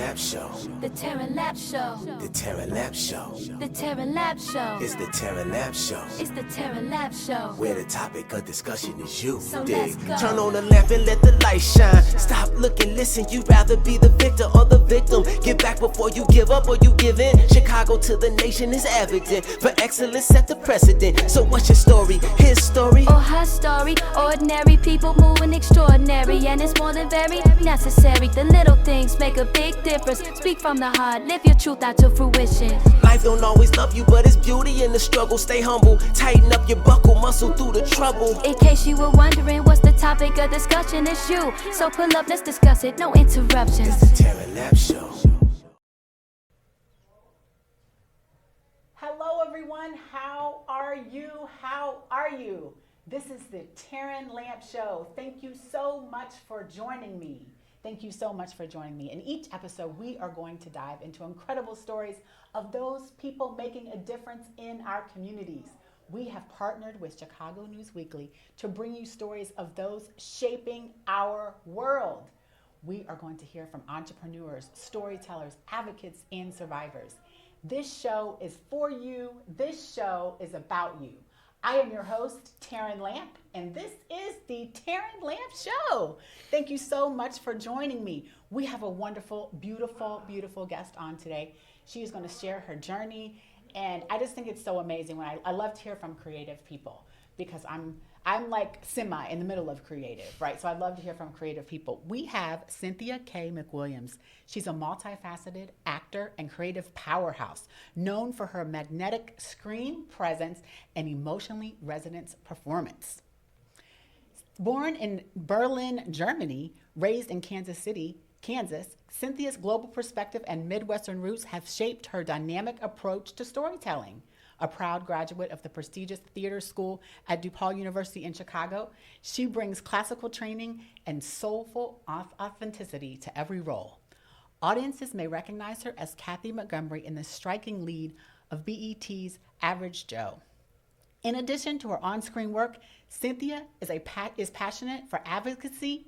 Lamp Show. The Terran Lamp Show. The Terran Lamp Show. The Terran Lamp Show. It's the Terran Lamp Show. It's the Terran Lamp Show. Where the topic of discussion is you. So Dig. let's go. Turn on the lamp and let the light shine. Stop looking, listen. You'd rather be the victor or the victim. Get back before you give up or you give in. Chicago to the nation is evident. For excellence, set the precedent. So what's your story? His story? Or her story. Ordinary people moving extraordinary. And it's more than very necessary. The little things make a big difference. Speak from the heart. Live your truth out to fruition. Life don't always love you, but it's beauty in the struggle. Stay humble, tighten up your buckle, muscle through the trouble. In case you were wondering what's the topic of discussion, it's you. So pull up, let's discuss it, no interruptions. It's the Terran Lamp Show. Hello everyone, how are you? How are you? This is the Terran Lamp Show. Thank you so much for joining me. Thank you so much for joining me. In each episode, we are going to dive into incredible stories of those people making a difference in our communities. We have partnered with Chicago News Weekly to bring you stories of those shaping our world. We are going to hear from entrepreneurs, storytellers, advocates, and survivors. This show is for you. This show is about you. I am your host, Terran Lamp, and this is the Terran Lamp Show. Thank you so much for joining me. We have a wonderful, beautiful, beautiful guest on today. She is going to share her journey, and I just think it's so amazing. When I love to hear from creative people because I'm like semi in the middle of creative, right? So I love to hear from creative people. We have Cynthia K. McWilliams. She's a multifaceted actor and creative powerhouse, known for her magnetic screen presence and emotionally resonant performance. Born in Berlin, Germany, raised in Kansas City, Kansas, Cynthia's global perspective and Midwestern roots have shaped her dynamic approach to storytelling. A proud graduate of the prestigious theater school at DePaul University in Chicago, she brings classical training and soulful authenticity to every role. Audiences may recognize her as Kathy Montgomery in the striking lead of BET's Average Joe. In addition to her on-screen work, Cynthia is passionate for advocacy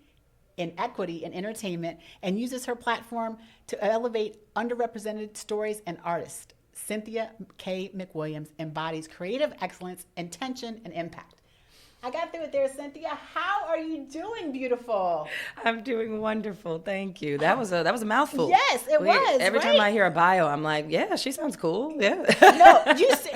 in equity in entertainment and uses her platform to elevate underrepresented stories and artists. Cynthia K. McWilliams embodies creative excellence, intention, and impact. I got through it there, Cynthia. How are you doing, beautiful? I'm doing wonderful. Thank you. That was a mouthful. Yes, it was. Every right? time I hear a bio, I'm like, yeah, she sounds cool. Yeah. No,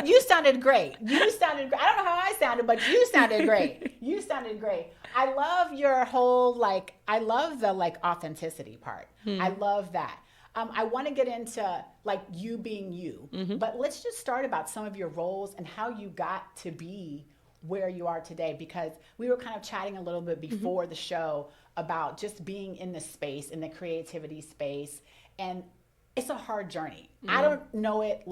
you sounded great. You sounded great. I don't know how I sounded, but you sounded great. You sounded great. I love your whole I love the authenticity part. I love that. I want to get into you being you, but let's just start about some of your roles and how you got to be where you are today, because we were kind of chatting a little bit before the show about just being in the space, in the creativity space, and it's a hard journey. I don't know it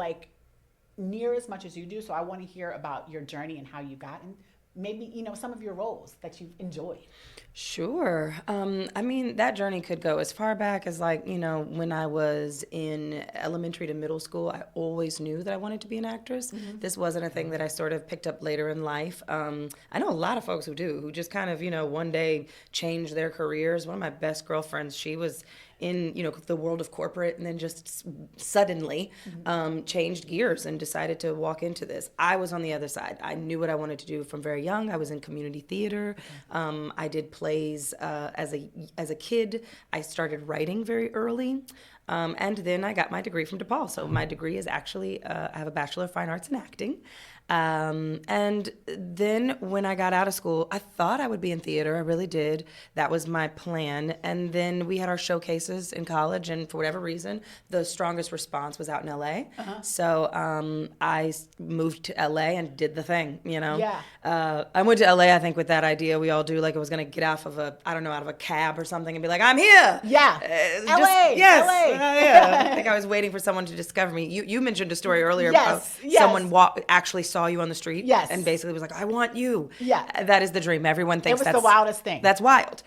near as much as you do, so I want to hear about your journey and how you got, and maybe some of your roles that you've enjoyed. Sure. I mean, that journey could go as far back as when I was in elementary to middle school. I always knew that I wanted to be an actress. This wasn't a thing that I sort of picked up later in life. I know a lot of folks who do, who just kind of, one day change their careers. One of my best girlfriends, she was in the world of corporate and then just suddenly changed gears and decided to walk into this. I was on the other side. I knew what I wanted to do from very young. I was in community theater. I did plays as a kid. I started writing very early. And then I got my degree from DePaul. So my degree is actually, I have a Bachelor of Fine Arts in Acting. And then when I got out of school, I thought I would be in theater. I really did. That was my plan. And then we had our showcases in college, and for whatever reason, the strongest response was out in LA. So I moved to LA and did the thing, Yeah. I went to LA, I think, with that idea we all do, I was going to get off of out of a cab or something and be like, I'm here. Yeah. LA. Yes. LA. Yeah. I think I was waiting for someone to discover me. You mentioned a story earlier about someone actually saw you on the street Yes. and basically was like, I want you. Yeah. That is the dream. Everyone thinks was that's the wildest thing. That's wild.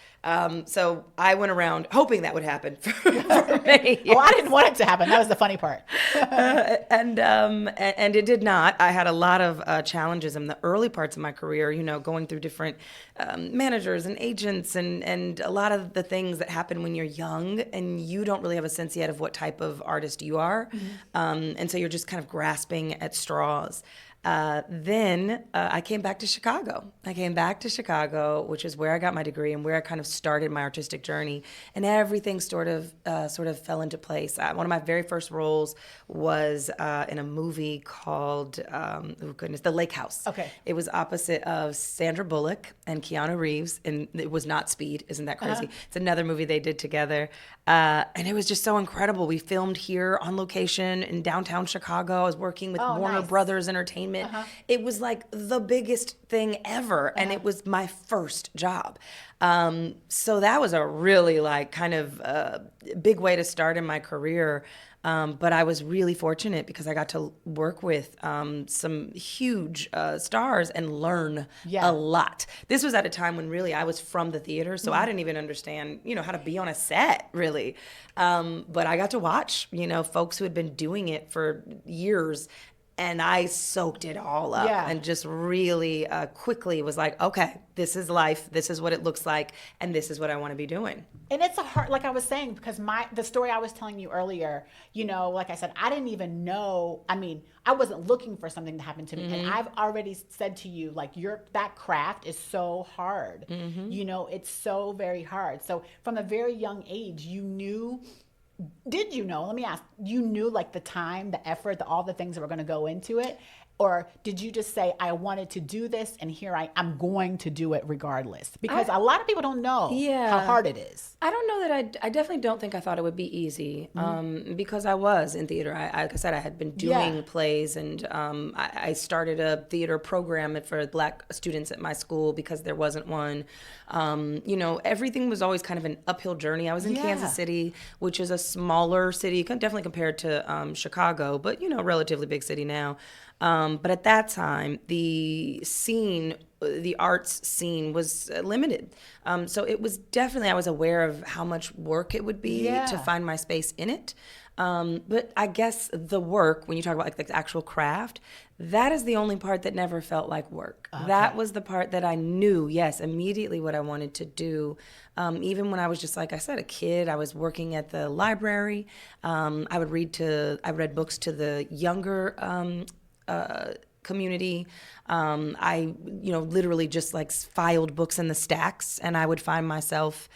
So I went around hoping that would happen for me. Well, I didn't want it to happen. That was the funny part. And it did not. I had a lot of challenges in the early parts of my career, you know, going through different managers and agents and a lot of the things that happen when you're young and you don't really have a sense yet of what type of artist you are. And so you're just kind of grasping at straws. Then I came back to Chicago. Which is where I got my degree and where I kind of started my artistic journey. And everything sort of fell into place. One of my very first roles was in a movie called, The Lake House. Okay. It was opposite of Sandra Bullock and Keanu Reeves, and it was not Speed. Isn't that crazy? It's another movie they did together. And it was just so incredible. We filmed here on location in downtown Chicago. I was working with Warner nice. Brothers Entertainment. It was like the biggest thing ever, and it was my first job. So that was a really like kind of big way to start in my career. But I was really fortunate because I got to work with some huge stars and learn a lot. This was at a time when really I was from the theater, so I didn't even understand, you know, how to be on a set really. But I got to watch, you know, folks who had been doing it for years. And I soaked it all up and just really quickly was like, okay, this is life. This is what it looks like. And this is what I want to be doing. And it's a hard, like I was saying, because the story I was telling you earlier, you know, like I said, I didn't even know, I mean, I wasn't looking for something to happen to me. And I've already said to you, like, that craft is so hard. You know, it's so very hard. So from a very young age, you knew. Did you know, let me ask, you knew like the time, the effort, all the things that were going to go into it? Or did you just say, I wanted to do this and here I'm going to do it regardless? Because a lot of people don't know how hard it is. I don't know that I definitely don't think I thought it would be easy because I was in theater. Like I said, I had been doing plays and I started a theater program for Black students at my school because there wasn't one. You know, everything was always kind of an uphill journey. I was in Kansas City, which is a smaller city, definitely compared to Chicago, but, you know, relatively big city now. But at that time, the arts scene was limited. So it was definitely, I was aware of how much work it would be to find my space in it. But I guess the work, when you talk about like the actual craft, that is the only part that never felt like work. Okay. That was the part that I knew, immediately what I wanted to do. Even when I was just, like I said, a kid, I was working at the library. I read books to the younger community. I, literally just like filed books in the stacks, and I would find myself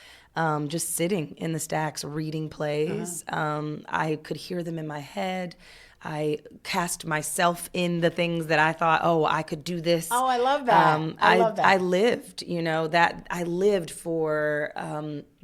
just sitting in the stacks reading plays. I could hear them in my head. I cast myself in the things that I thought, I could do this. Oh, I love that. I love that. I lived, I lived for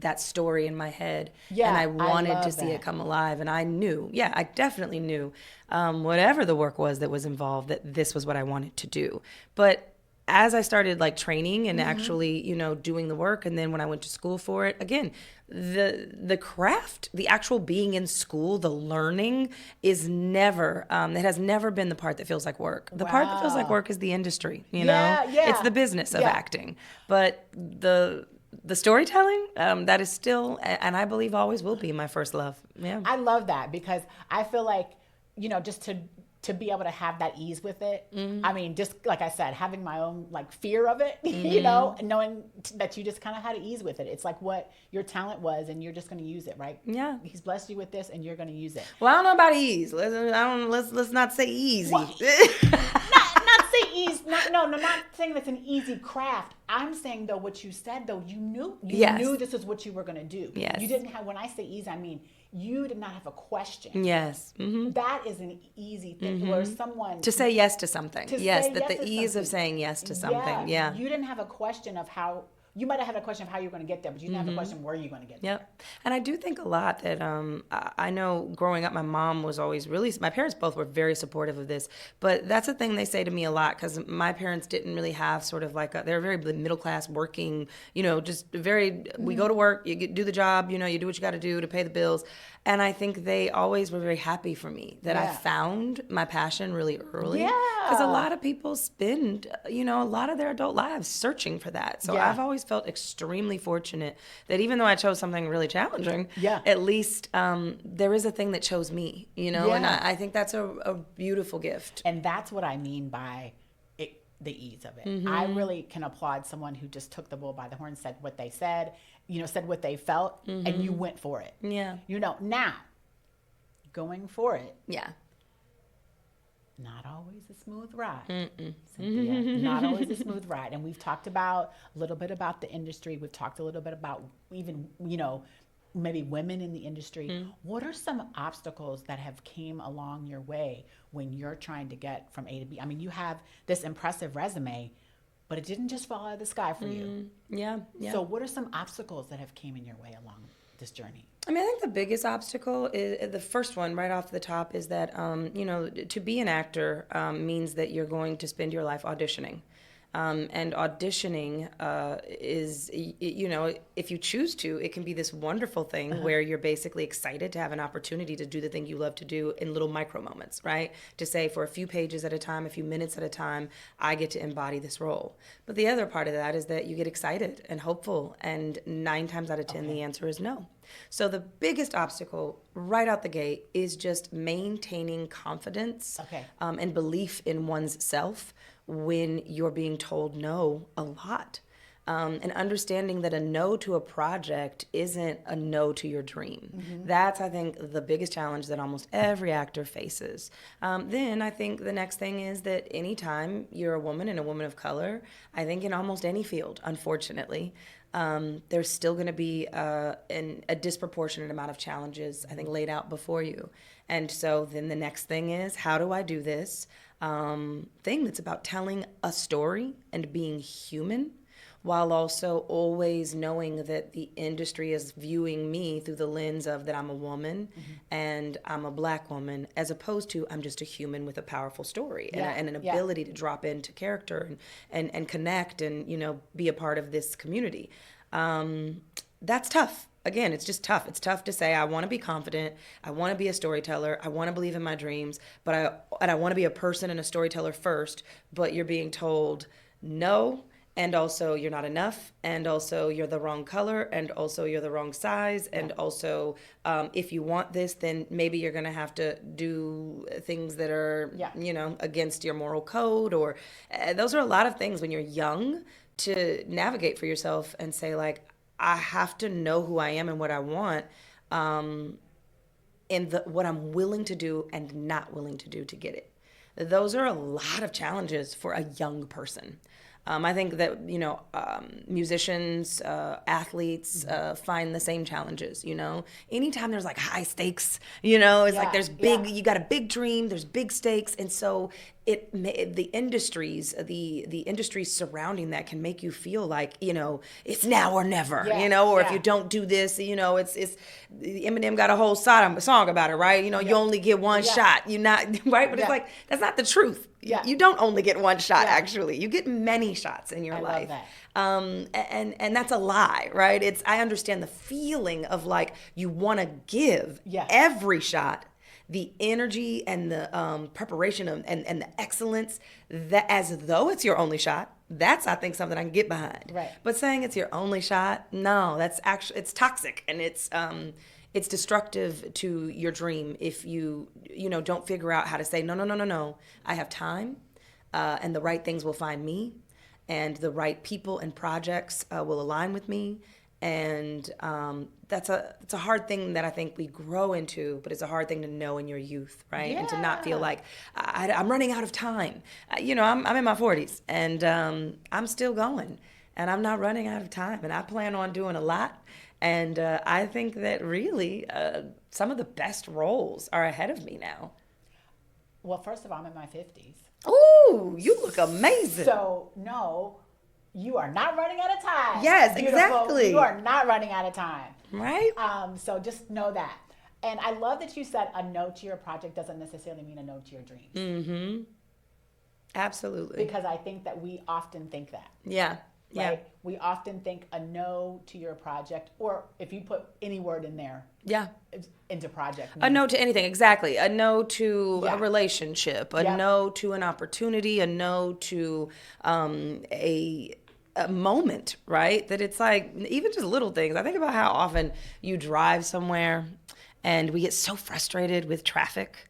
that story in my head. Yeah, and I wanted to see it come alive. And I knew, I definitely knew, whatever the work was that was involved, that this was what I wanted to do. But as I started like training and actually, doing the work, and then when I went to school for it, again, the craft, the actual being in school, the learning is never, it has never been the part that feels like work. The part that feels like work is the industry, know? It's the business of acting. But the storytelling, that is still, and I believe always will be, my first love. Yeah. I love that because I feel like, just to be able to have that ease with it. I mean, just like I said, having my own like fear of it, and knowing that you just kind of had to ease with it. It's like what your talent was, and you're just going to use it, right? Yeah. He's blessed you with this, and you're going to use it. Well, I don't know about ease. Let's not say easy. Well, not say ease. No, I'm not saying that's an easy craft. I'm saying though, what you said though, you knew this is what you were going to do. Yes. You didn't have. When I say easy, I mean. You did not have a question. Yes. Mm-hmm. That is an easy thing where someone... To say yes to something. Yes, that the ease of saying yes to something. Yeah. You didn't have a question of how... you might have had a question of how you're going to get there, but you didn't have the question where you're going to get there. Yep. And I do think a lot that I know growing up, my mom was always really, my parents both were very supportive of this, but that's a thing they say to me a lot because my parents didn't really have sort of like, they're very middle class working, just very, we go to work, you do the job, you do what you got to do to pay the bills. And I think they always were very happy for me that I found my passion really early. Yeah. Because a lot of people spend, a lot of their adult lives searching for that. So I've always felt extremely fortunate that even though I chose something really challenging, at least there is a thing that chose me, and I think that's a beautiful gift. And that's what I mean by the ease of it. I really can applaud someone who just took the bull by the horn, said what they said, said what they felt, and you went for it. Yeah. Now, going for it. Yeah. Not always a smooth ride, Cynthia. Not always a smooth ride. And we've talked a little bit about the industry. We've talked a little bit about even, maybe women in the industry. What are some obstacles that have came along your way when you're trying to get from A to B? I mean, you have this impressive resume, but it didn't just fall out of the sky for you. Yeah. So what are some obstacles that have came in your way along this journey? I mean, I think the biggest obstacle is the first one right off the top is that, to be an actor means that you're going to spend your life auditioning. And auditioning is, if you choose to, it can be this wonderful thing where you're basically excited to have an opportunity to do the thing you love to do in little micro moments, right? To say for a few pages at a time, a few minutes at a time, I get to embody this role. But the other part of that is that you get excited and hopeful, and 9 times out of 10, the answer is no. So the biggest obstacle right out the gate is just maintaining confidence and belief in one's self when you're being told no a lot. And understanding that a no to a project isn't a no to your dream. That's, I think, the biggest challenge that almost every actor faces. Then I think the next thing is that anytime you're a woman and a woman of color, I think in almost any field, unfortunately, there's still going to be a disproportionate amount of challenges, I think, laid out before you. And so then the next thing is, how do I do this thing that's about telling a story and being human, while also always knowing that the industry is viewing me through the lens of that I'm a woman and I'm a Black woman, as opposed to I'm just a human with a powerful story and an ability to drop into character and connect and, be a part of this community. That's tough. Again, it's just tough. It's tough to say, I want to be confident. I want to be a storyteller. I want to believe in my dreams, but I want to be a person and a storyteller first, but you're being told no. And also you're not enough, and also you're the wrong color, and also you're the wrong size, and also if you want this, then maybe you're gonna have to do things that are, against your moral code, or those are a lot of things when you're young to navigate for yourself and say, like, I have to know who I am and what I want, and what I'm willing to do and not willing to do to get it. Those are a lot of challenges for a young person. I think that, musicians, athletes find the same challenges, Anytime there's like high stakes, it's like there's big, you got a big dream, there's big stakes. And so the industries surrounding that can make you feel like, it's now or never, or if you don't do this, it's Eminem got a whole song about it, right? You only get one shot, you're not, right? But it's like, that's not the truth. You don't only get one shot, actually. You get many shots in your life. Love that. And that's a lie, right? I understand the feeling of like, you want to give every shot the energy and the preparation and the excellence, that as though it's your only shot. That's, I think, something I can get behind. Right. But saying it's your only shot, no, that's actually, it's toxic, and it's destructive to your dream if you don't figure out how to say, no, I have time, and the right things will find me, and the right people and projects will align with me. And it's a hard thing that I think we grow into, but it's a hard thing to know in your youth, right? And to not feel like I'm running out of time. I'm in my 40s, and I'm still going, and I'm not running out of time, and I plan on doing a lot. And I think that really some of the best roles are ahead of me now. Well, first of all, I'm in my 50s. Ooh, you look amazing. So, no, you are not running out of time. Yes, Beautiful. exactly. You are not running out of time. Right? So just know that. And I love that you said a no to your project doesn't necessarily mean a no to your dreams. Mm-hmm. Absolutely. Because I think that we often think that. Yeah. Yeah. Right? We often think a no to your project, or if you put any word in there, Yeah. into project. A no to anything, exactly. A no to Yeah. a relationship, a Yep. no to an opportunity, a no to a moment, right? That it's like, even just little things. I think about how often you drive somewhere and we get so frustrated with traffic.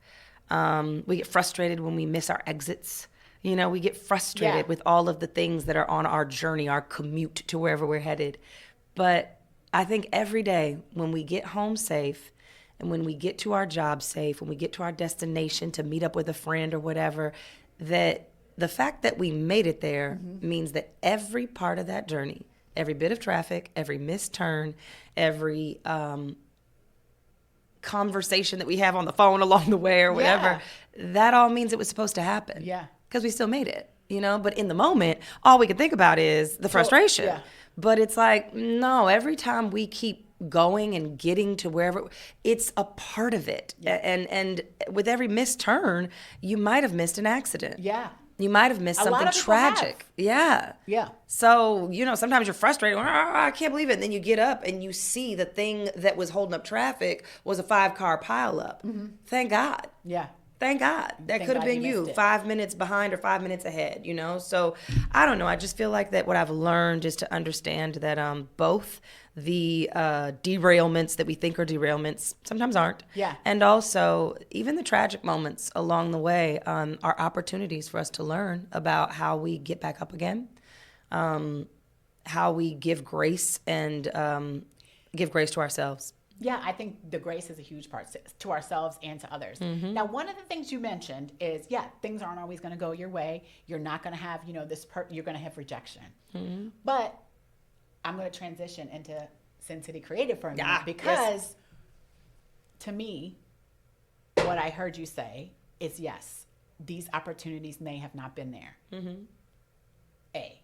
We get frustrated when we miss our exits. You know, we get frustrated with all of the things that are on our journey, our commute to wherever we're headed. But I think every day when we get home safe and when we get to our job safe, when we get to our destination to meet up with a friend or whatever, that the fact that we made it there means that every part of that journey, every bit of traffic, every missed turn, every conversation that we have on the phone along the way or whatever, that all means it was supposed to happen. Yeah. Because we still made it, you know? But in the moment, all we can think about is the frustration. Yeah. But it's like, no, every time we keep going and getting to wherever, it's a part of it. Yeah. And with every missed turn, you might have missed an accident. Yeah. You might have missed A lot something of people have. tragic. Yeah. Yeah. So, you know, sometimes you're frustrated. I can't believe it. And then you get up and you see the thing that was holding up traffic was a 5-car pileup. Thank God. Yeah. Thank God. That Thank could have God been you you missed it. 5 minutes behind or 5 minutes ahead, you know? So I don't know. I just feel like that what I've learned is to understand that both the derailments that we think are derailments sometimes aren't. Yeah. And also even the tragic moments along the way are opportunities for us to learn about how we get back up again, how we give grace and give grace to ourselves. Yeah, I think the grace is a huge part to ourselves and to others. Now, one of the things you mentioned is, things aren't always going to go your way. You're not going to have, you're going to have rejection. But I'm going to transition into CynCity Creative for a minute because to me, what I heard you say is, yes, these opportunities may have not been there. A,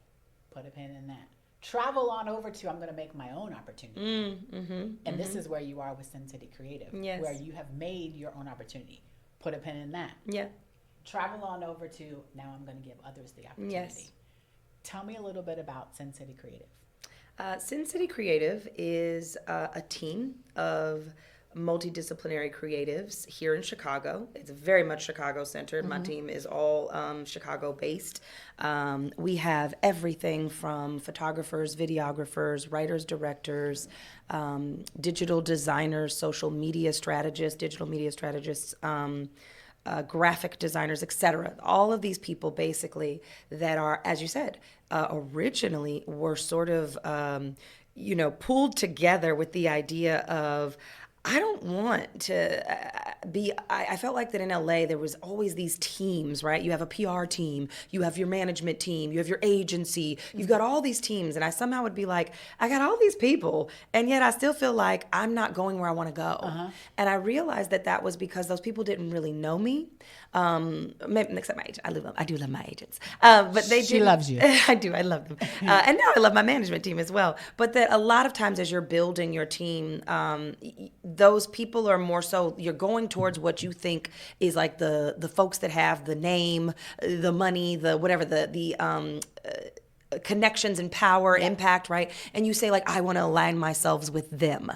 put a pin in that. Travel on over to, I'm going to make my own opportunity. And this is where you are with CynCity Creative, where you have made your own opportunity. Put a pin in that. Yeah. Travel on over to, now I'm going to give others the opportunity. Yes. Tell me a little bit about CynCity Creative. CynCity Creative is a team of multidisciplinary creatives here in Chicago. It's very much Chicago centered. My team is all Chicago based. We have everything from photographers, videographers, writers, directors, digital designers, social media strategists, digital media strategists, graphic designers, etc. All of these people basically that are, as you said, originally were sort of, pulled together with the idea of, I don't want to I felt like that in LA, there was always these teams, right? You have a PR team, you have your management team, you have your agency, you've got all these teams. And I somehow would be like, I got all these people, and yet I still feel like I'm not going where I want to go. And I realized that was because those people didn't really know me. Maybe except my agent. I do love my agents. But they She loves you. I do. I love them. And now I love my management team as well. But that a lot of times as you're building your team, those people are more so, you're going towards what you think is like the folks that have the name, the money, the whatever, the connections and power, impact, right? And you say like, I want to align myself with them.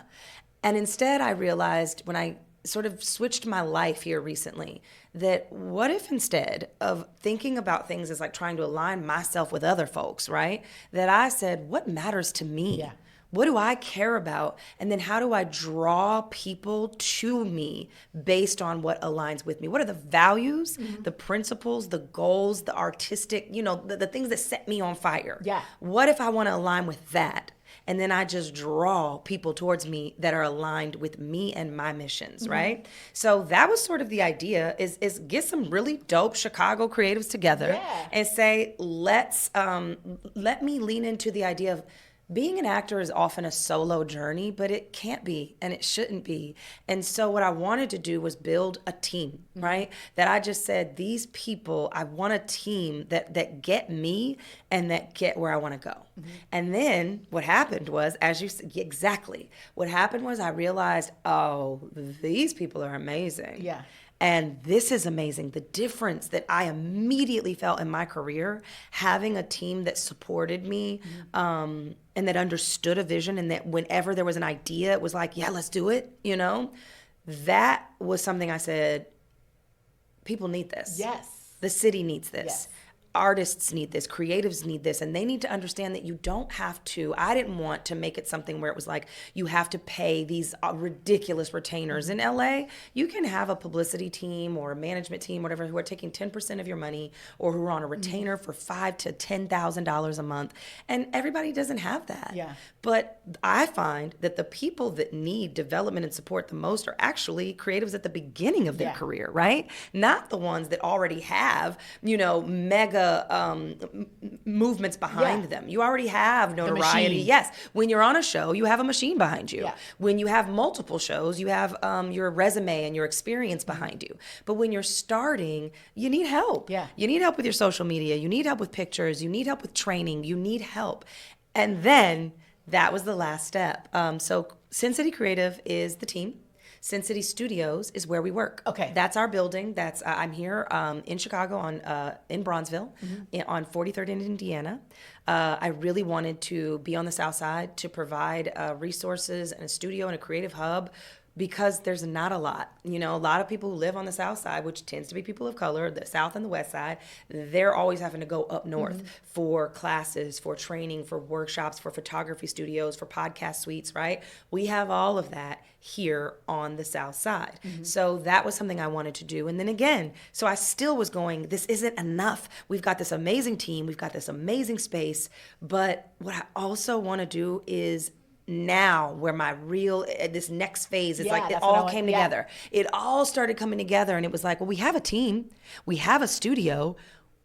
And instead I realized when I sort of switched my life here recently, that what if instead of thinking about things as like trying to align myself with other folks, right? That I said, what matters to me? Yeah. What do I care about? And then how do I draw people to me based on what aligns with me? What are the values, the principles, the goals, the artistic, the things that set me on fire? Yeah. What if I want to align with that? And then I just draw people towards me that are aligned with me and my missions, right? So that was sort of the idea, is get some really dope Chicago creatives together and say, let me lean into the idea of being an actor is often a solo journey, but it can't be and it shouldn't be. And so what I wanted to do was build a team, right? That I just said, these people, I want a team that get me and that get where I want to go. And then what happened was, as you said, exactly, what happened was I realized, oh, these people are amazing. Yeah. And this is amazing. The difference that I immediately felt in my career, having a team that supported me, and that understood a vision, and that whenever there was an idea, it was like, yeah, let's do it, you know? That was something I said, people need this. Yes. The city needs this. Yes. Artists need this, creatives need this, and they need to understand that you don't have to. I didn't want to make it something where it was like you have to pay these ridiculous retainers. In LA, you can have a publicity team or a management team, whatever, who are taking 10% of your money or who are on a retainer for $5,000 to $10,000 a month, and everybody doesn't have that. Yeah. But I find that the people that need development and support the most are actually creatives at the beginning of their career, right? Not the ones that already have, mega movements behind them. You already have notoriety. Yes. When you're on a show, you have a machine behind you. Yeah. When you have multiple shows, you have your resume and your experience behind you. But when you're starting, you need help. Yeah. You need help with your social media. You need help with pictures. You need help with training. You need help. And then that was the last step. So CynCity Creative is the team. CynCity Studios is where we work. Okay. That's our building. I'm here in Chicago in Bronzeville on 43rd and Indiana. I really wanted to be on the South Side to provide resources and a studio and a creative hub, because there's not a lot. A lot of people who live on the South Side, which tends to be people of color, the South and the West Side, they're always having to go up north for classes, for training, for workshops, for photography studios, for podcast suites, right? We have all of that here on the South Side. So that was something I wanted to do. And then again, so I still was going, this isn't enough. We've got this amazing team, we've got this amazing space, but what I also want to do is now where my this next phase is like it all came together. It all started coming together, and it was like, well, we have a team, we have a studio.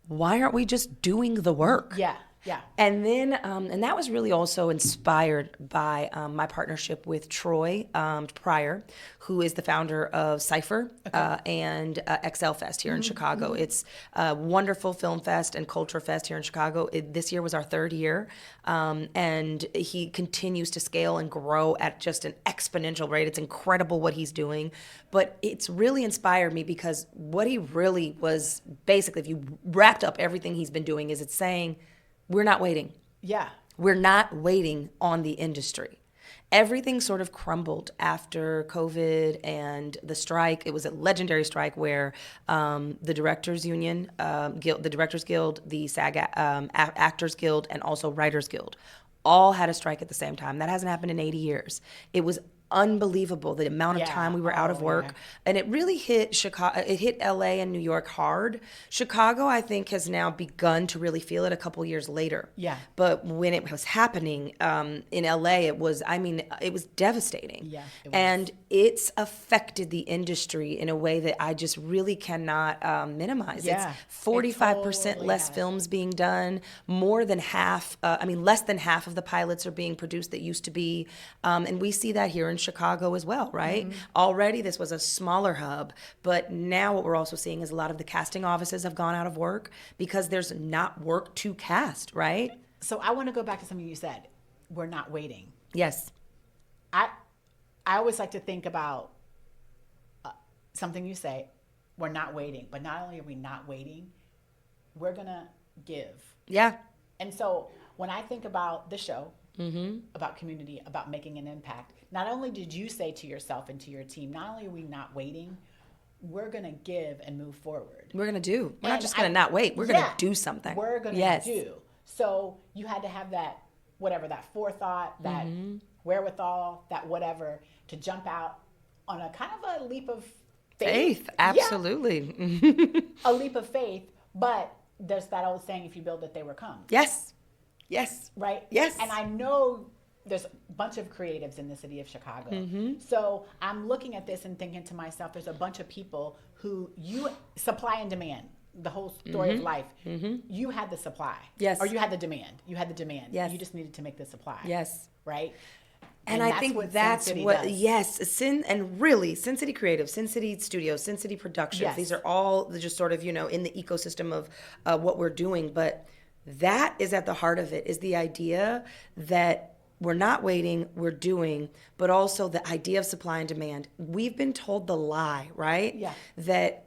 Why aren't we just doing the work? Yeah. Yeah. And then, and that was really also inspired by my partnership with Troy Pryor, who is the founder of Cypher and XL Fest here in Chicago. It's a wonderful film fest and culture fest here in Chicago. This year was our third year, and he continues to scale and grow at just an exponential rate. It's incredible what he's doing, but it's really inspired me because what he really was, basically, if you wrapped up everything he's been doing, is it's saying, we're not waiting. Yeah. We're not waiting on the industry. Everything sort of crumbled after COVID and the strike. It was a legendary strike where the Directors Union, the Directors Guild, the SAG Actors Guild, and also Writers Guild all had a strike at the same time. That hasn't happened in 80 years. It was unbelievable the amount of time we were out of work, and it really hit Chicago. It hit LA and New York hard. Chicago, I think, has now begun to really feel it a couple years later. Yeah. But when it was happening in LA, it was devastating. Yeah. It was. And it's affected the industry in a way that I just really cannot minimize. Yeah. It's 45% totally less films being done. More than half, less than half of the pilots are being produced that used to be, and we see that here in Chicago as well, right? Already this was a smaller hub, but now what we're also seeing is a lot of the casting offices have gone out of work because there's not work to cast, right? So I want to go back to something you said. We're not waiting. Yes. I always like to think about something you say, we're not waiting, but not only are we not waiting, we're going to give. Yeah. And so when I think about the show, about community, about making an impact, not only did you say to yourself and to your team, not only are we not waiting, we're going to give and move forward. We're going to do. We're not And just going to not wait. We're going to do something. We're going to do. So you had to have that, that forethought, that wherewithal, that whatever, to jump out on a kind of a leap of faith. Absolutely. Yeah. A leap of faith, but there's that old saying, if you build it, they will come. Yes. Right? Yes. And I know there's a bunch of creatives in the city of Chicago. So I'm looking at this and thinking to myself, there's a bunch of people who you supply and demand. the whole story of life, you had the supply. Yes. Or you had the demand. You had the demand. Yes. You just needed to make the supply. Yes. Right? And I think that's CynCity what, does. yes, and really, CynCity Creative, CynCity Studios, CynCity Productions, Yes. these are all just sort of, in the ecosystem of what we're doing. But that is at the heart of it, is the idea that we're not waiting, we're doing, but also the idea of supply and demand. We've been told the lie, right? Yeah. That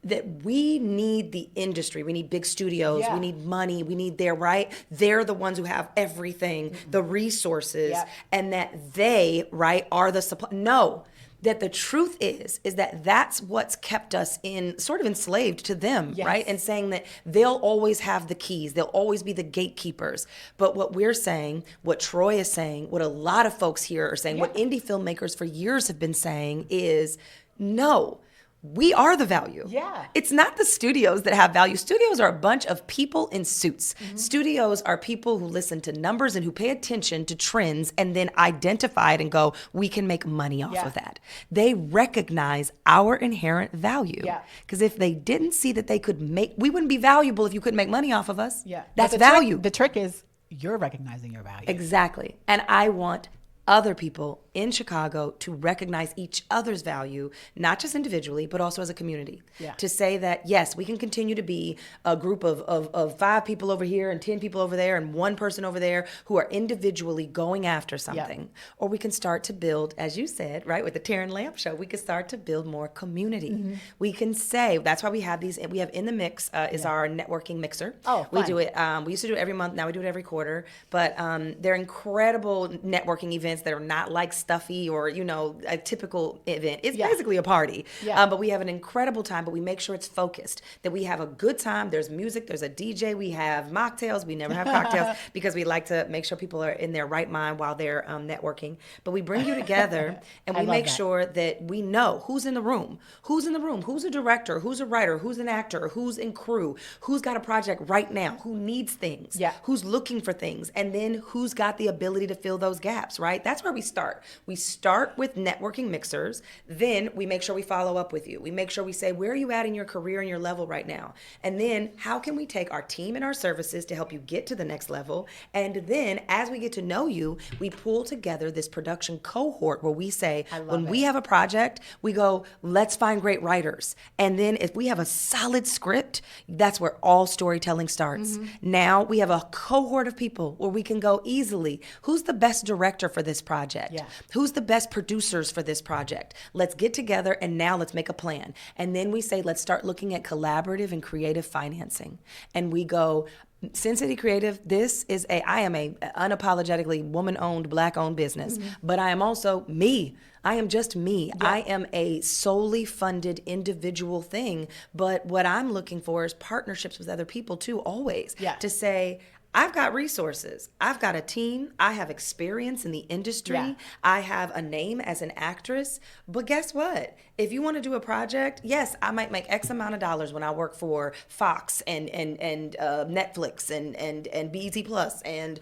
that we need the industry. We need big studios. Yeah. We need money. We need right? They're the ones who have everything, the resources, Yeah. and that they, right, are the supply. No, that the truth is that that's what's kept us sort of enslaved to them, Yes. right? And saying that they'll always have the keys. They'll always be the gatekeepers. But what we're saying, what Troy is saying, what a lot of folks here are saying, what indie filmmakers for years have been saying is, no, we are the value. Yeah. It's not the studios that have value. Studios are a bunch of people in suits. Studios are people who listen to numbers and who pay attention to trends and then identify it and go, we can make money off of that. They recognize our inherent value. Yeah. Because if they didn't see that they could we wouldn't be valuable if you couldn't make money off of us. Yeah. That's But the value. The trick is you're recognizing your value. Exactly. And I want other people in Chicago to recognize each other's value, not just individually, but also as a community. Yeah. To say that, yes, we can continue to be a group of 5 people over here and 10 people over there and 1 person over there who are individually going after something. Or we can start to build, as you said, right, with the Terran Lamp Show, we can start to build more community. We can say, that's why we have we have In the Mix is our networking mixer. Oh, we fun. do it, we used to do it every month, now we do it every quarter. But they're incredible networking events that are not like stuffy or, a typical event. It's basically a party. Yeah. But we have an incredible time, but we make sure it's focused, that we have a good time. There's music, there's a DJ, we have mocktails, we never have cocktails because we like to make sure people are in their right mind while they're networking. But we bring you together and we make sure that we know who's in the room, who's a director, who's a writer, who's an actor, who's in crew, who's got a project right now, who needs things, who's looking for things, and then who's got the ability to fill those gaps, right? That's where we start. We start with networking mixers, then we make sure we follow up with you. We make sure we say, where are you at in your career and your level right now? And then how can we take our team and our services to help you get to the next level? And then as we get to know you, we pull together this production cohort where we say, when we have a project, we go, let's find great writers. And then if we have a solid script, that's where all storytelling starts. Now we have a cohort of people where we can go easily. Who's the best director for this project? Who's the best producers for this project? Let's get together and now let's make a plan. And then we say, let's start looking at collaborative and creative financing. And we go, CynCity Creative, I am a unapologetically woman-owned, Black-owned business, but I am also me. I am just me. I am a solely funded individual thing, but what I'm looking for is partnerships with other people too, always. To say, I've got resources. I've got a team. I have experience in the industry. I have a name as an actress. But guess what? If you want to do a project, yes, I might make X amount of dollars when I work for Fox and Netflix and BET Plus and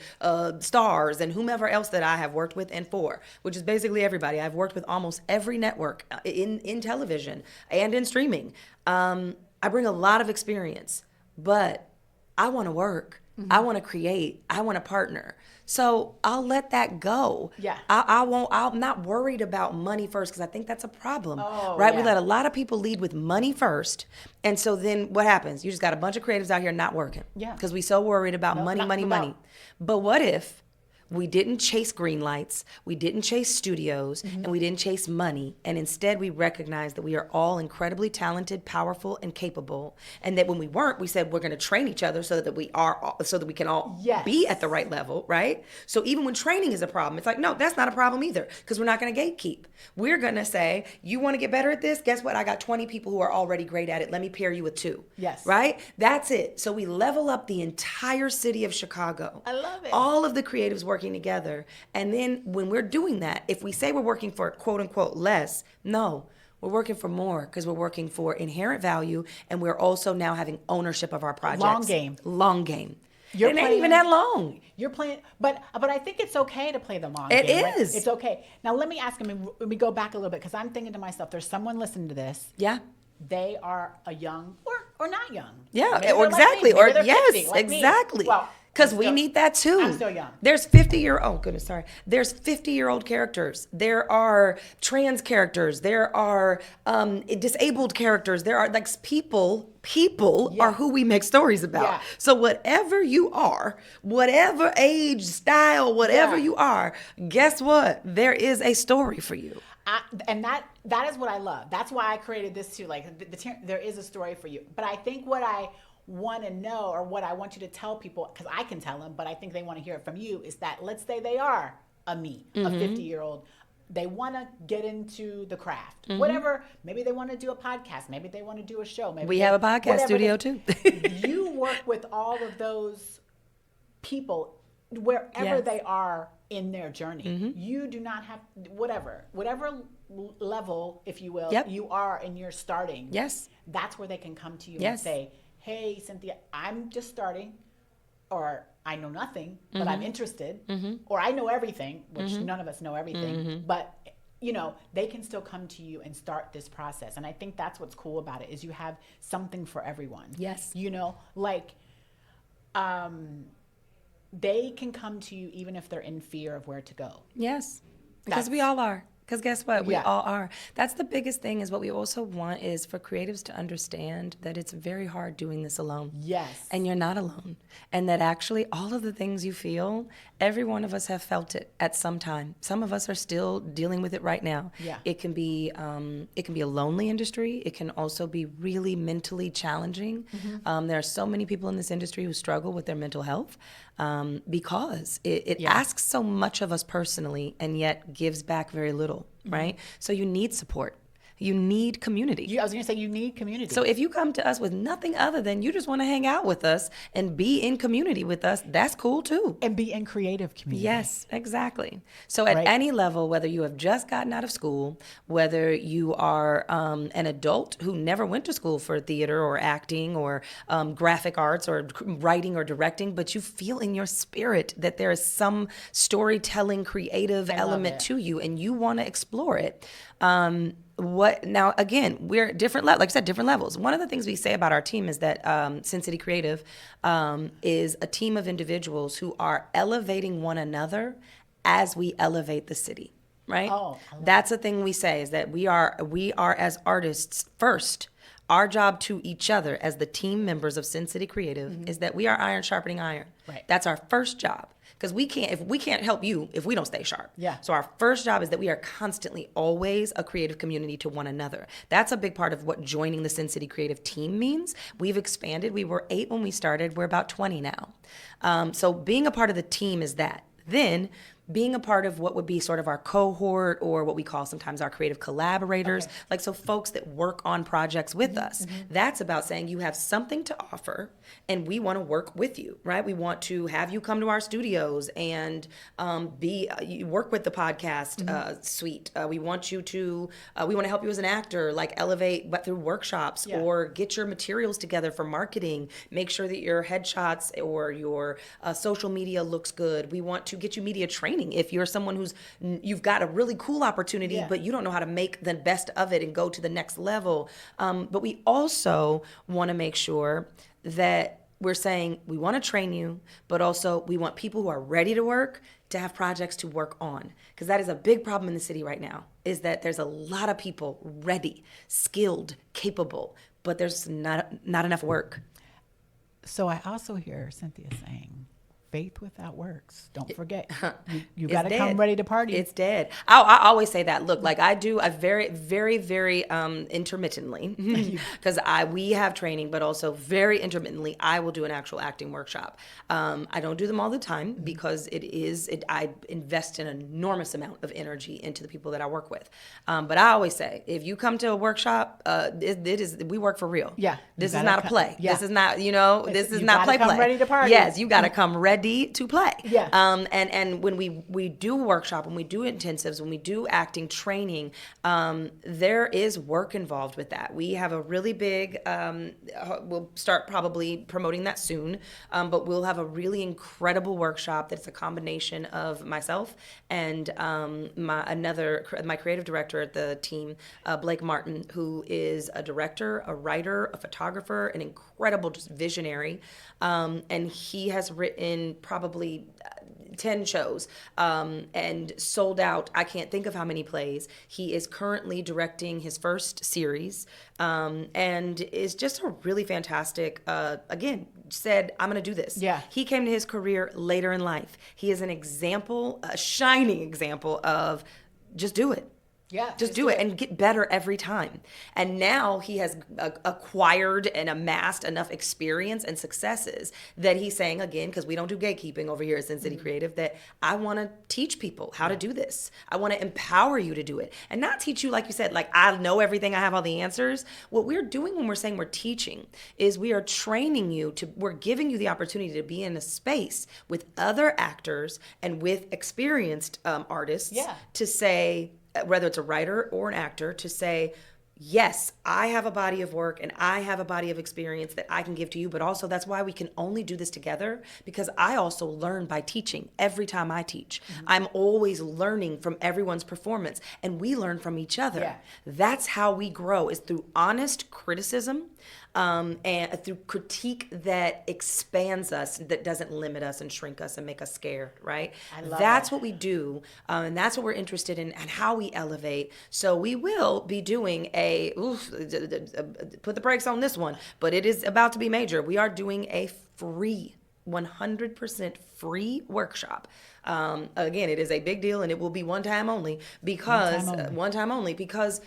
Stars and whomever else that I have worked with and for, which is basically everybody. I've worked with almost every network in television and in streaming. I bring a lot of experience, but I want to work. I want to create. I want to partner. So I'll let that go. I'm not worried about money first because I think that's a problem, right? We let a lot of people lead with money first. And so then what happens? You just got a bunch of creatives out here not working because we so worried about money. But what if we didn't chase green lights, we didn't chase studios, and we didn't chase money, and instead we recognized that we are all incredibly talented, powerful, and capable, and that when we weren't, we said we're going to train each other so that we can all be at the right level, right? So even when training is a problem, it's like, no, that's not a problem either, because we're not going to gatekeep. We're going to say, you want to get better at this? Guess what? I got 20 people who are already great at it. Let me pair you with 2. Right? That's it. So we level up the entire city of Chicago. I love it. All of the creatives working together. And then when we're doing that, if we say we're working for quote unquote less, no, we're working for more because we're working for inherent value and we're also now having ownership of our projects. Long game. It ain't even that long. You're playing, but I think it's okay to play the long game. It is. It's okay. Now let me ask him. Let me go back a little bit because I'm thinking to myself, there's someone listening to this. Yeah. they are a young or not young. Yeah, Maybe or they're like exactly, me. or Maybe they're yes, 50, like me. exactly. Well, Because I'm we still- need that too. I'm still young. There's 50-year. Oh goodness, sorry. There's 50-year-old characters. There are trans characters. There are disabled characters. There are like people. People Yeah. are who we make stories about. Yeah. So whatever you are, whatever age, style, whatever Yeah. you are, guess what? There is a story for you. And that is what I love. That's why I created this too. Like there is a story for you. But I think what I want to know, or what I want you to tell people, because I can tell them, but I think they want to hear it from you, is that let's say they are a 50-year-old. They want to get into the craft, whatever. Maybe they want to do a podcast. Maybe they want to do a show. Maybe We have a podcast studio too. You work with all of those people wherever Yes. they are in their journey. You do not have whatever level, if you will, Yep. you are and you're starting. Yes. That's where they can come to you and Yes. say, hey, Cynthia, I'm just starting, or I know nothing, but I'm interested, or I know everything, which none of us know everything, but they can still come to you and start this process. And I think that's what's cool about it, is you have something for everyone. Yes. They can come to you even if they're in fear of where to go. Yes, because we all are. Because guess what? We Yeah. all are. That's the biggest thing, is what we also want is for creatives to understand that it's very hard doing this alone. Yes. And you're not alone. And that actually all of the things you feel, every one of us have felt it at some time. Some of us are still dealing with it right now. Yeah. It can be a lonely industry. It can also be really mentally challenging. There are so many people in this industry who struggle with their mental health because it asks so much of us personally and yet gives back very little, right? So you need support. You need community. I was going to say, you need community. So if you come to us with nothing other than you just want to hang out with us and be in community with us, that's cool too. And be in creative community. Yes, exactly. So at Right. any level, whether you have just gotten out of school, whether you are an adult who never went to school for theater or acting or graphic arts or writing or directing, but you feel in your spirit that there is some storytelling, creative element it. to you and you want to explore it. Now again, we're at different like I said, different levels. One of the things we say about our team is that CynCity Creative is a team of individuals who are elevating one another as we elevate the city, right? Oh, I love That's a thing we say, is that we are as artists first. Our job to each other as the team members of CynCity Creative is that we are iron sharpening iron. Right. That's our first job. Because we can't help you if we don't stay sharp. Yeah. So our first job is that we are constantly always a creative community to one another. That's a big part of what joining the CynCity Creative team means. We've expanded. We were 8 when we started. We're about 20 now. So being a part of the team is that. Then being a part of what would be sort of our cohort, or what we call sometimes our creative collaborators, like so folks that work on projects with us. That's about saying you have something to offer and we want to work with you, right? We want to have you come to our studios and you work with the podcast suite. We want you to, we want to help you as an actor, like elevate but through workshops or get your materials together for marketing, make sure that your headshots or your social media looks good. We want to get you media training. If you're someone you've got a really cool opportunity, but you don't know how to make the best of it and go to the next level. But we also want to make sure that we're saying we want to train you, but also we want people who are ready to work to have projects to work on. Because that is a big problem in the city right now, is that there's a lot of people ready, skilled, capable, but there's not enough work. So I also hear Cynthia saying, faith without works. Don't forget, you got to come ready to party. It's dead. I always say that. Look, like I very, very, very intermittently, because we have training, but also very intermittently, I will do an actual acting workshop. I don't do them all the time because I invest an enormous amount of energy into the people that I work with. But I always say, if you come to a workshop, we work for real. Yeah. This is not a play. Yeah. This is not, this is You not gotta play. come ready to party. Yes, you got to come ready ready to play. Yeah. And when we do workshop, when we do intensives, when we do acting training, there is work involved with that. We have a really big, we'll start probably promoting that soon, but we'll have a really incredible workshop that's a combination of myself and my creative director at the team, Blake Martin, who is a director, a writer, a photographer, an incredible just visionary. And he has written probably 10 shows and sold out, I can't think of how many plays. He is currently directing his first series and is just a really fantastic, again, said, I'm going to do this. Yeah. He came to his career later in life. He is an example, a shining example of just do it. Yeah, just do it and get better every time. And now he has acquired and amassed enough experience and successes that he's saying, again, because we don't do gatekeeping over here at CynCity Creative, that I want to teach people how to do this. I want to empower you to do it and not teach you, like you said, like I know everything, I have all the answers. What we're doing when we're saying we're teaching is we are training you we're giving you the opportunity to be in a space with other actors and with experienced artists to say, whether it's a writer or an actor, to say, yes, I have a body of work and I have a body of experience that I can give to you, but also that's why we can only do this together, because I also learn by teaching every time I teach. I'm always learning from everyone's performance and we learn from each other. Yeah. That's how we grow, is through honest criticism and through critique that expands us, that doesn't limit us and shrink us and make us scared, right? That's what we do, and that's what we're interested in and how we elevate. So we will be doing put the brakes on this one, but it is about to be major. We are doing a free 100% free workshop. Again, it is a big deal and it will be one time only because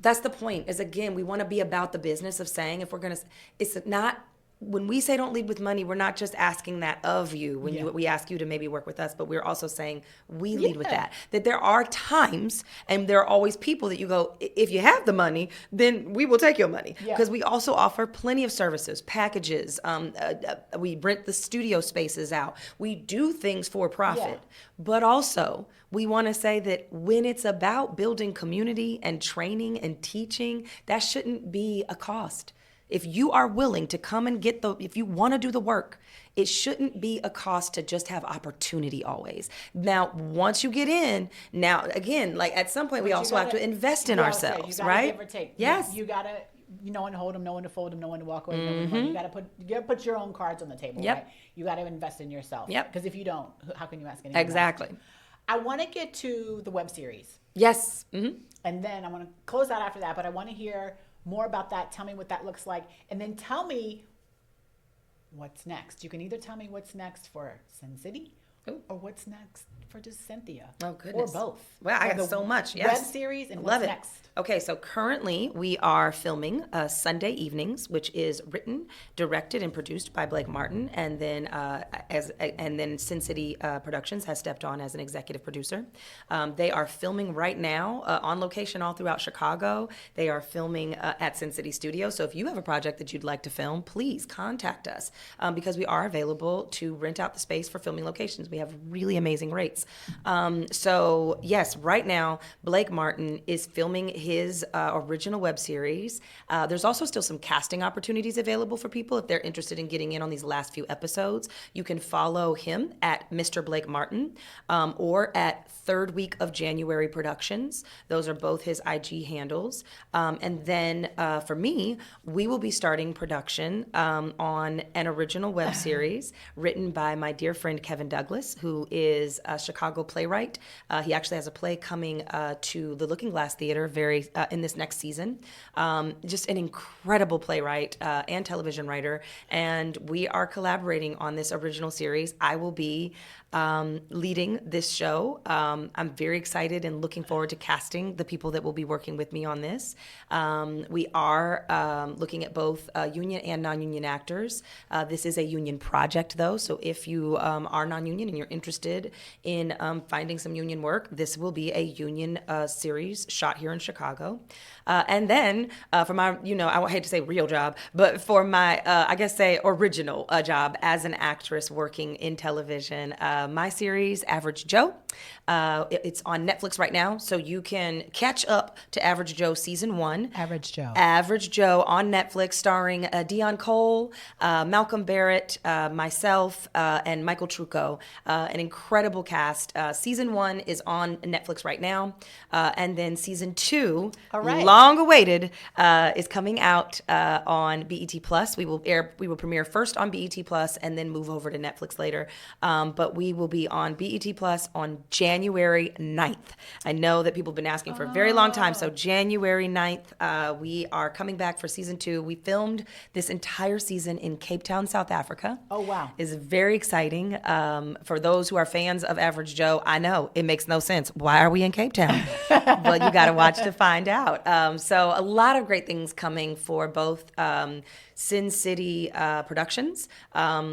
that's the point, is again, we want to be about the business of saying, if we're going to, it's not, when we say don't lead with money, we're not just asking that of you when we ask you to maybe work with us, but we're also saying we lead with that. That there are times and there are always people that you go, if you have the money, then we will take your money. Because we also offer plenty of services, packages. We rent the studio spaces out. We do things for profit. But also, we want to say that when it's about building community and training and teaching, that shouldn't be a cost. If you are willing to come and if you want to do the work, it shouldn't be a cost to just have opportunity always. Now, once you get in, now, again, like at some point, we also have to invest in ourselves, right? Give or take. Yes. You got to, no one to hold them, no one to fold them, no one to walk away. You got to put your own cards on the table, right? You got to invest in yourself. Because if you don't, how can you ask anyone Exactly. else? I want to get to the web series. Yes. And then I want to close out after that, but I want to hear more about that. Tell me what that looks like. And then tell me what's next. You can either tell me what's next for CynCity or what's next for just Cynthia. Oh, goodness. Or both. Wow, I got so much. Yes. Web series and Love what's it. next. Okay, so currently we are filming Sunday evenings, which is written, directed, and produced by Blake Martin, and then CynCity Productions has stepped on as an executive producer. They are filming right now on location all throughout Chicago. They are filming at CynCity Studios. So if you have a project that you'd like to film, please contact us because we are available to rent out the space for filming locations. We have really amazing rates. So yes, right now Blake Martin is filming his original web series. There's also still some casting opportunities available for people if they're interested in getting in on these last few episodes. You can follow him at Mr. Blake Martin or at Third Week of January Productions. Those are both his IG handles. And then for me, we will be starting production on an original web series written by my dear friend Kevin Douglas, who is a Chicago playwright. He actually has a play coming to the Looking Glass Theater in this next season. Just an incredible playwright and television writer, and we are collaborating on this original series. I will be leading this show. I'm very excited and looking forward to casting the people that will be working with me on this. We are looking at both union and non-union actors. This is a union project, though, so if you are non-union and you're interested in finding some union work, this will be a union series shot here in Chicago. And then for my, I hate to say real job, but for my, I guess say original job as an actress working in television, my series, Average Joe, it's on Netflix right now, so you can catch up to Average Joe season 1. Average Joe. Average Joe on Netflix, starring Dion Cole, Malcolm Barrett, myself, and Michael Trucco. An incredible cast. Season 1 is on Netflix right now, and then season 2, All right, long awaited, is coming out on BET Plus. We will premiere first on BET Plus and then move over to Netflix later. But we will be on BET Plus on January 9th. I know that people have been asking for a very long time, so January 9th, we are coming back for season 2. We filmed this entire season in Cape Town, South Africa. Oh, wow. It's very exciting. For those who are fans of Average Joe, I know it makes no sense. Why are we in Cape Town? Well, you got to watch to find out. So a lot of great things coming for both CynCity Productions,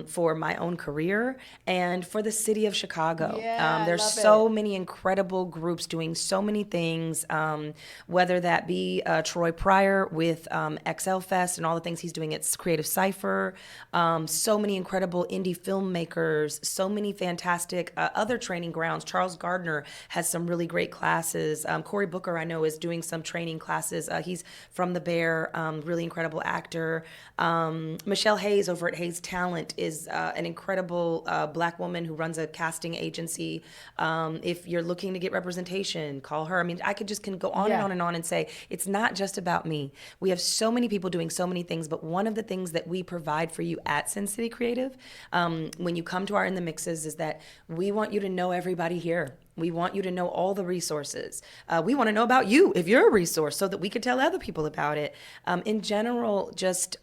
for my own career, and for the city of Chicago. Yeah, There's love so it. many incredible groups doing so many things, whether that be Troy Pryor with XL Fest and all the things he's doing at Creative Cypher, so many incredible indie filmmakers, so many fantastic other training grounds. Charles Gardner has some really great classes. Cory Booker, I know, is doing some training classes. He's from The Bear, really incredible actor. Michelle Hayes over at Hayes Talent is an incredible Black woman who runs a casting agency. If you're looking to get representation, call her. I mean, I can go on and on and on and say, it's not just about me. We have so many people doing so many things, but one of the things that we provide for you at CynCity Creative, when you come to our In the Mixes, is that we want you to know everybody here. We want you to know all the resources. We want to know about you if you're a resource so that we could tell other people about it. In general, just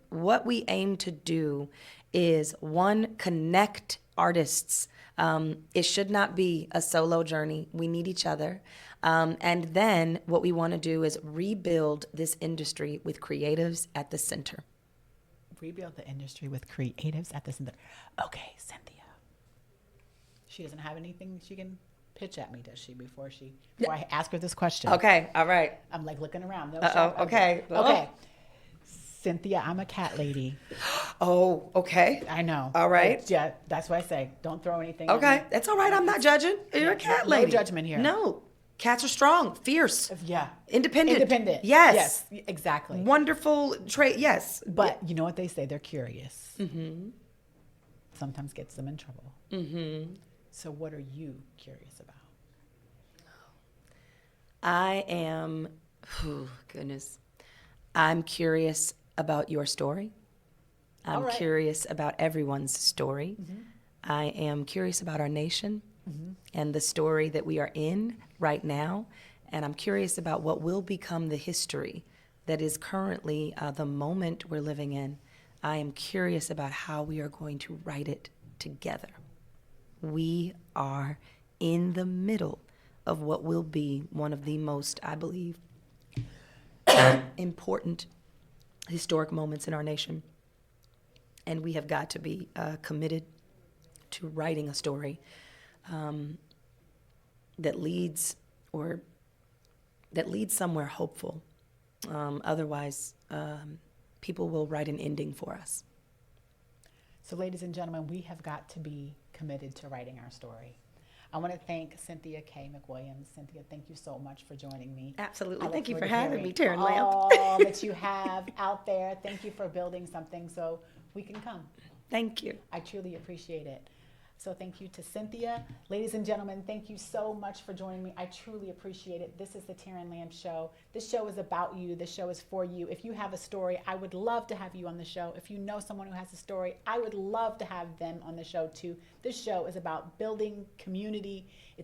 what we aim to do is, one, connect artists. It should not be a solo journey. We need each other. And then what we want to do is rebuild this industry with creatives at the center. Rebuild the industry with creatives at the center. Okay, Cynthia. She doesn't have anything she can pitch at me, does she, before I ask her this question? Okay, all right. I'm like looking around. No, Okay. Okay. Cynthia, I'm a cat lady. Oh, okay. I know. All right. Yeah, that's why I say don't throw anything at Okay, me. that's all right. I'm not judging. You're a cat lady. No judgment here. No. Cats are strong, fierce. Yeah. Independent. Yes. Yes, exactly. Wonderful trait. Yes. But you know what they say? They're curious. Mm-hmm. Sometimes gets them in trouble. Mm-hmm. So what are you curious about? I'm curious about your story. I'm All right. curious about everyone's story. Mm-hmm. I am curious about our nation and the story that we are in right now. And I'm curious about what will become the history that is currently the moment we're living in. I am curious about how we are going to write it together. We are in the middle of what will be one of the most, I believe, important historic moments in our nation. And we have got to be committed to writing a story that leads somewhere hopeful. Otherwise, people will write an ending for us. So, ladies and gentlemen, we have got to be committed to writing our story. I want to thank Cynthia K. McWilliams. Cynthia, thank you so much for joining me. Absolutely. I Thank you look for forward to having hearing me, Terran Lamp. all that you have out there. Thank you for building something so we can come. Thank you. I truly appreciate it. So thank you to Cynthia. Ladies and gentlemen, thank you so much for joining me. I truly appreciate it. This is the Terran Lamp Show. This show is about you. This show is for you. If you have a story, I would love to have you on the show. If you know someone who has a story, I would love to have them on the show too. This show is about building community. It's